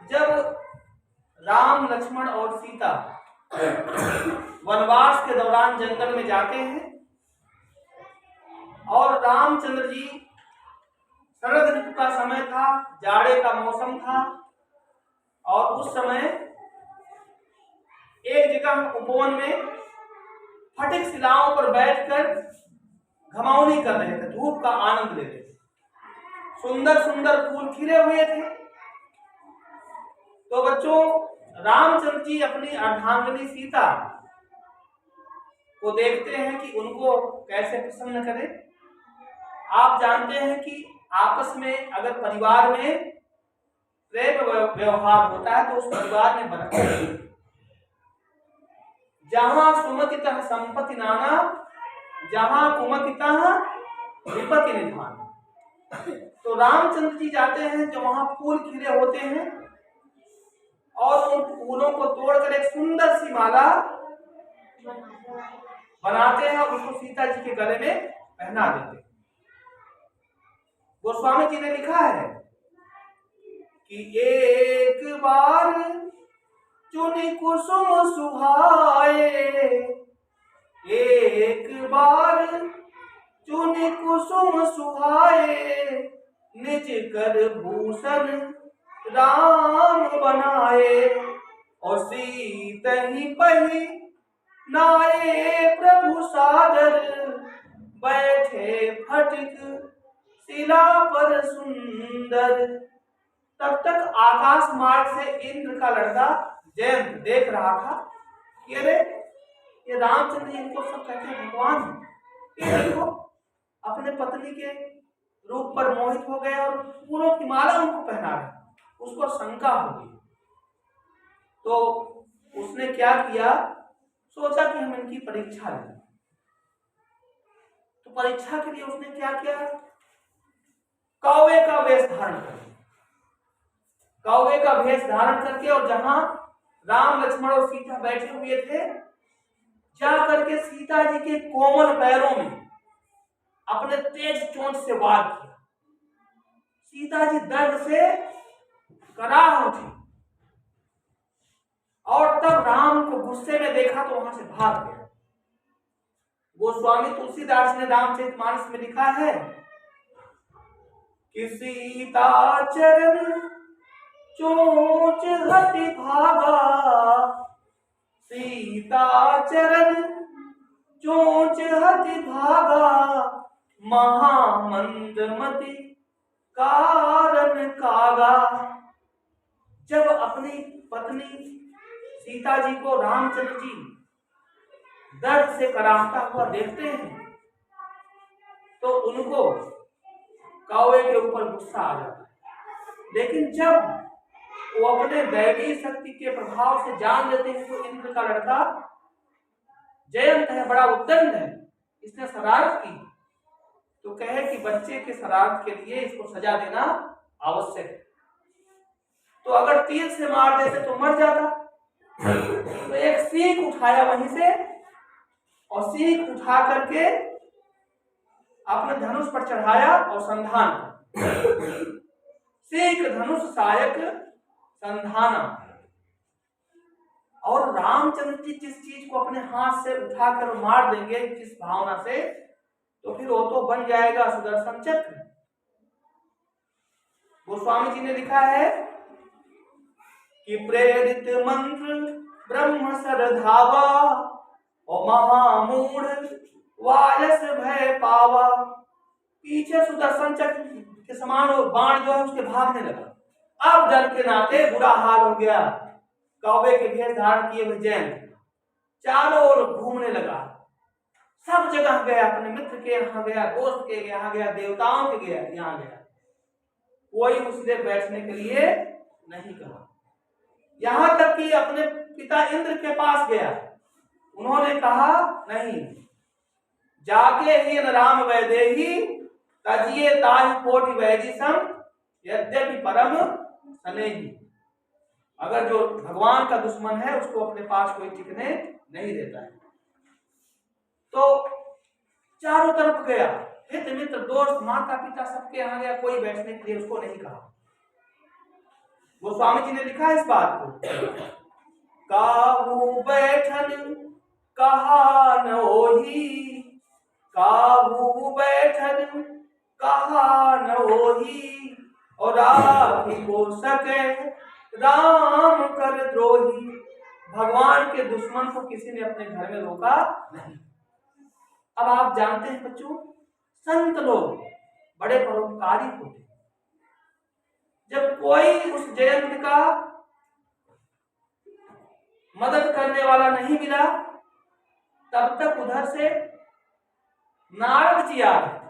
जब राम लक्ष्मण और सीता वनवास के दौरान जंगल में जाते हैं और रामचंद्र जी, शरद ऋतु का समय था, जाड़े का मौसम था और उस समय एक जगह उपवन में फटिक शिलाओं पर बैठकर घमौनी कर रहे थे, धूप का आनंद ले रहे थे। सुंदर सुंदर फूल खिले हुए थे। तो बच्चों, रामचंद्र जी अपनी अर्धांगिनी सीता को देखते हैं कि उनको कैसे प्रसन्न करें। आप जानते हैं कि आपस में अगर परिवार में प्रेम व्यवहार होता है तो उस परिवार में बरकत है। जहां सुमतितः संपत्ति नाना, जहां कुमतितः विपत्ति निधान। तो रामचंद्र जी जाते हैं जो वहां फूल खिले होते हैं और उन फूलों को तोड़कर एक सुंदर सी माला बनाते हैं और उसको सीता जी के गले में पहना देते हैं। गोस्वामी जी ने लिखा है कि एक बार चुनी कुसुम सुहाए, एक बार चुनी कुसुम सुहाए, निज कर भूषण राम बनाए, और सीत ही पही नाये प्रभु सादर, बैठे फटिक शिला पर सुंदर। तब तक आकाश मार्ग से इंद्र का लड़का जयंत देख रहा था कि अरे ये रामचंद्र जी, इनको सब कहते हैं भगवान, ये देखो अपने पत्नी के रूप पर मोहित हो गए और फूलों की माला उनको पहना रहे। उसको शंका हो गई। तो उसने क्या किया, सोचा कि हम इनकी परीक्षा लें। तो परीक्षा के लिए उसने क्या किया, कौवे का वेश धारण कर, कौवे का वेश धारण करके और जहां राम लक्ष्मण और सीता बैठे हुए थे, जा करके सीता जी के कोमल पैरों में अपने तेज चोंच से वार किया। सीता जी दर्द से कराह उठी और तब राम को गुस्से में देखा तो वहां से भाग गया। गोस्वामी तुलसीदास ने रामचरितमानस में लिखा है कि सीता चरण चोंच हति भागा, सीता चरण चोंच हति भागा, महामंदमति कारण कागा। जब अपनी पत्नी सीता जी को रामचंद्र जी दर्द से कराहता हुआ देखते हैं तो उनको कौवे के ऊपर गुस्सा आ जाता है। लेकिन जब वो अपने दैवीय शक्ति के प्रभाव से जान लेते हैं तो इंद्र का लड़का जयंत है, बड़ा उद्दंड है, इसने शरारत की, तो कहे कि बच्चे के शरारत के लिए इसको सजा देना आवश्यक है। तो अगर तीर से मार देते तो मर जाता। तो एक सीख उठाया वहीं से और सीख उठा करके अपने धनुष पर चढ़ाया और संधान, सीख धनुष सायक संधाना। और रामचंद्र जी जिस चीज को अपने हाथ से उठाकर मार देंगे किस भावना से, तो फिर वो तो बन जाएगा सुदर्शन चक्र। गोस्वामी जी ने लिखा है कि प्रेरित मंत्र ब्रह्म सरधावा, और महामूढ़ वायस भय पावा। पीछे सुदर्शन चक्र के समान वो बाण जो है उसके भागने लगा। अब डर के नाते बुरा हाल हो गया। कौवे के भेष धारण किए हुए जयंत चारों ओर घूमने लगा, सब जगह गया, अपने मित्र के यहाँ गया, दोस्त के यहाँ गया, देवताओं के गया, यहाँ गया, कोई उससे बैठने के लिए नहीं कहा। यहां तक कि अपने पिता इंद्र के पास गया, उन्होंने कहा नहीं, जाके ही राम वैदेही तजिए ताहि कोटि वैदी सम, यद्यपि परम स्नेही। अगर जो भगवान का दुश्मन है उसको अपने पास कोई टिकने नहीं देता है। तो चारों तरफ गया, हित मित्र दोस्त माता पिता सबके यहाँ गया, कोई बैठने के लिए उसको नहीं कहा। गोस्वामी जी ने लिखा है इस बात को, काहू बैठन कहा न ओही, काहू बैठन कहा न ओही, और आखि को सके राम कर द्रोही। भगवान के दुश्मन को किसी ने अपने घर में रोका नहीं। अब आप जानते हैं बच्चों, संत लोग बड़े परोपकारी होते हैं। जब कोई उस जयंत का मदद करने वाला नहीं मिला, तब तक उधर से नारद जी आ रहे।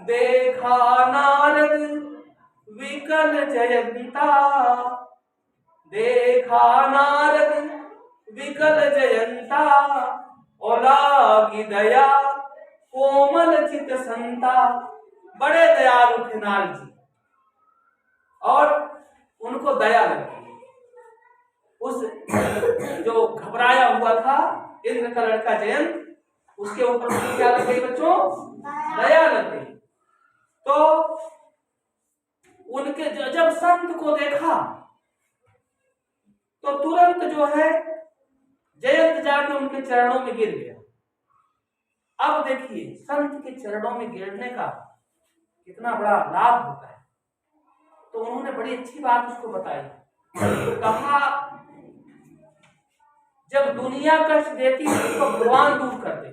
देखा नारद विकल जयंता, देखा नारद विकल जयंता, और लागी दया कोमल चित संता। बड़े दयालु थे नारद जी, और उनको दया लगी। उस जो घबराया हुआ था इंद्र का लड़का जयंत, उसके ऊपर क्या लग गई बच्चों? दया लग गई। तो उनके जब संत को देखा तो तुरंत जो है जयंत जाके उनके चरणों में गिर गया। अब देखिए संत के चरणों में गिरने का कितना बड़ा लाभ होता है। तो उन्होंने बड़ी अच्छी बात उसको बताई। कहा जब दुनिया कष्ट देती है तो भगवान दूर कर दे,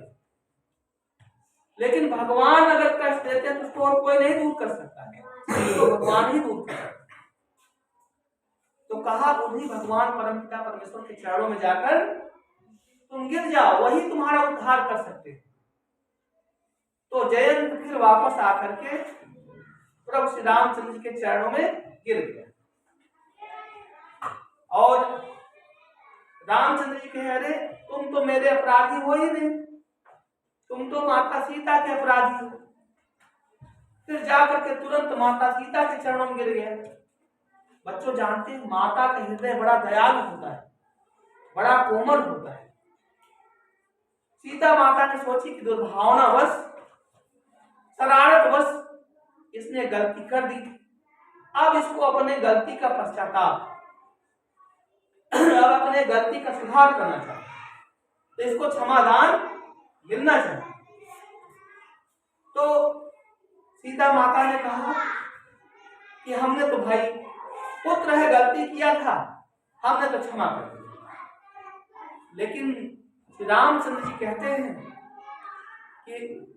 लेकिन भगवान अगर कष्ट देते हैं तो उसको और कोई नहीं दूर कर सकता है, तो भगवान ही दूर कर सकता है। तो कहा उन्हीं भगवान परमपिता परमेश्वर के चरणों में जाकर तुम गिर जाओ, वही तुम्हारा उद्धार कर सकते हैं। तो जयंत फिर वापस आकर के प्रभु श्री रामचंद्र के चरणों में गिर गया। और रामचंद्र जी कहे, अरे तुम तो मेरे अपराधी हो ही नहीं, तुम तो माता सीता के अपराधी हो। फिर जाकर के तुरंत माता सीता के चरणों में गिर गया। बच्चों जानते हैं माता का हृदय बड़ा दयालु होता है, बड़ा कोमल होता है। सीता माता ने सोची कि दुर्भावनावश, शरारतवश इसने गलती कर दी, अब इसको अपने गलती का पश्चाताप, अब अपने गलती का सुधार करना चाहिए, तो इसको क्षमादान मिलना चाहिए। तो सीता माता ने कहा कि हमने तो भाई पुत्र है, गलती किया था, हमने तो क्षमा कर दिया। लेकिन श्री रामचंद्र जी कहते हैं कि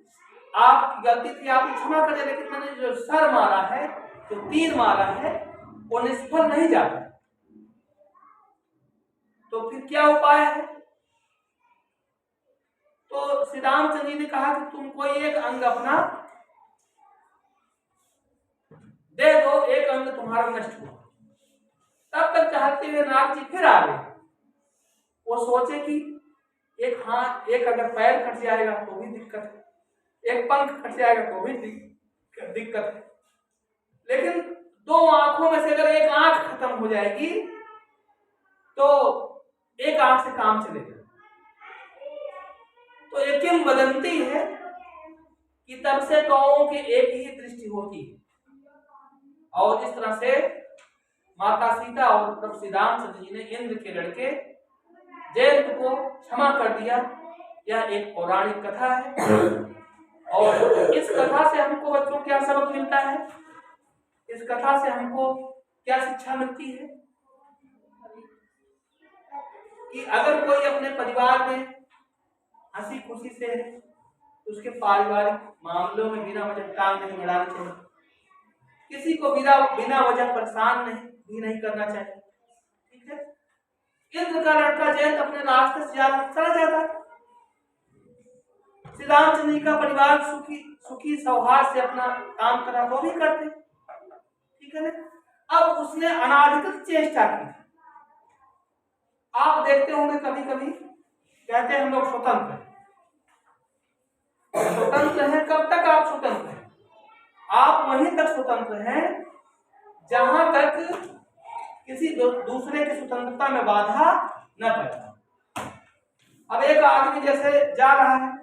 आपकी गलती थी, आप क्षमा कर दिया, लेकिन मैंने जो सर मारा है, जो तीर मारा है, वो निष्फल नहीं जाता। तो फिर क्या उपाय है? तो श्री रामचंद्र जी ने कहा कि तुम कोई एक अंग अपना दे दो, एक अंग तुम्हारा नष्ट हुआ। तब तक चाहते हुए नाग जी फिर आ गए। वो सोचे कि एक हाथ, एक अगर पैर कट जाएगा तो भी दिक्कत है, एक पंख कट जाएगा तो भी दिक्कत है, लेकिन दो आंखों में से अगर एक आंख खत्म हो जाएगी तो एक आंख से काम चलेगा। तो एक किंवदंती है कि तब से कौओं की एक ही दृष्टि होती है, और इस तरह से माता सीता और प्रभु श्री रामचंद्र जी ने इंद्र के लड़के जयंत को क्षमा कर दिया। यह एक पौराणिक कथा है, और इस कथा से हमको बच्चों क्या सबक मिलता है? इस कथा से हमको क्या शिक्षा मिलती है? कि अगर कोई अपने परिवार में हंसी खुशी से है तो उसके पारिवारिक मामलों में बिना वजह टांग नहीं बढ़ाना चाहिए, किसी को बिना वजह परेशान नहीं करना चाहिए। ठीक है? इंद्र का लड़का जयंत अपने रास्ते से चला जाता है, श्री रामचंद्र जी का परिवार सुखी सौहार्द से अपना काम करा, वो भी करते। ठीक है ना? अब उसने अनाधिकृत चेष्टा की। आप देखते होंगे कभी कभी कहते हैं हम लोग स्वतंत्र हैं। स्वतंत्र हैं, कब तक आप स्वतंत्र हैं? आप वहीं तक स्वतंत्र हैं जहां तक किसी दूसरे की स्वतंत्रता में बाधा न पड़े। अब एक आदमी जैसे जा रहा है,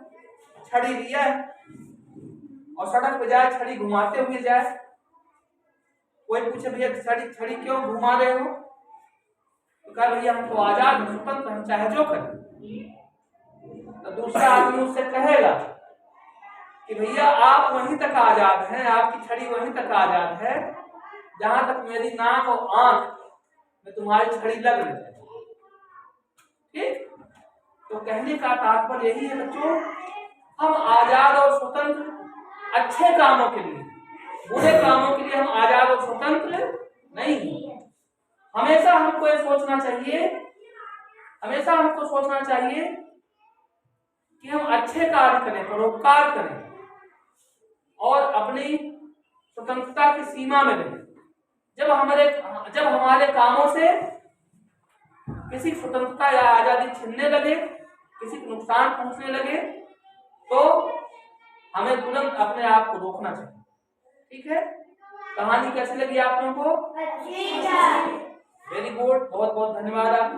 छड़ी लिया है और सड़क पे जाए, छड़ी घुमाते हुए जाए, कोई पूछे भैया छड़ी छड़ी क्यों घुमा रहे हो, तो कहा भैया हम तो आजाद हैं, स्वतंत्र, हम चाहे जो करें। तो दूसरा आदमी उससे कहेगा कि भैया आप वहीं तक आजाद हैं, आपकी छड़ी वहीं तक आजाद है जहां तक मेरी नाक और आंख में तुम्हारी छड़ी लग रही है। ठीक, तो कहने का तात्पर्य यही है बच्चों, हम आजाद और स्वतंत्र अच्छे कामों के लिए, बुरे कामों के लिए हम आजाद और स्वतंत्र नहीं हैं। हमेशा हमको ये सोचना चाहिए, हमेशा हमको सोचना चाहिए कि हम अच्छे कार्य करें, परोपकार करें और अपनी स्वतंत्रता की सीमा में रहें। जब हमारे कामों से किसी स्वतंत्रता या आजादी छीनने लगे, किसी को नुकसान पहुंचने लगे, तो हमें तुरंत अपने आप को रोकना चाहिए। ठीक है, कहानी कैसी लगी आप लोगों को? वेरी गुड, बहुत बहुत धन्यवाद आप।